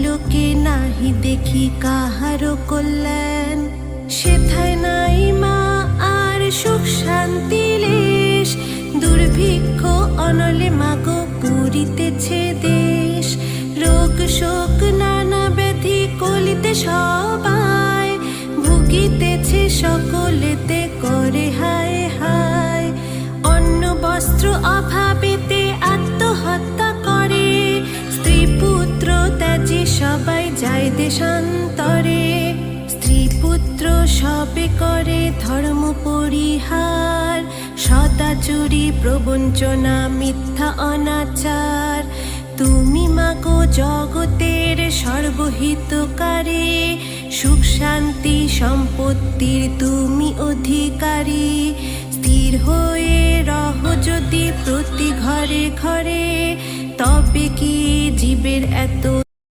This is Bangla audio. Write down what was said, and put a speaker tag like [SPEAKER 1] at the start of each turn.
[SPEAKER 1] পলকে নাহি দেখি কাহারো কল্যাণ। সেথায় নাই মা আর সুখ শান্তি লেশ, দুর্ভিক্ষ অনলে মাগো পুরিতেছে দেশ। রোগ শোক নানা ব্যাধি কলিতে সবাই, ভুগিতেছে সকলেতে করে হায় হায়। অন্ন বস্ত্র অভাবেতে আত্মহত্যা করে, স্ত্রী পুত্র ত্যাজি সবাই যায় দেশান্তরে। স্ত্রী পুত্র সবে করে ধর্ম পরিহার, সদাচুরি প্রবঞ্চনা মিথ্যা অনাচার। তুমি মাগো জগতের সর্বহিতকারী, সুখ শান্তি সম্পত্তির তুমি অধিকারী। স্থির হয়ে রহ যদি প্রতি ঘরে ঘরে, তবে কি জীবের এত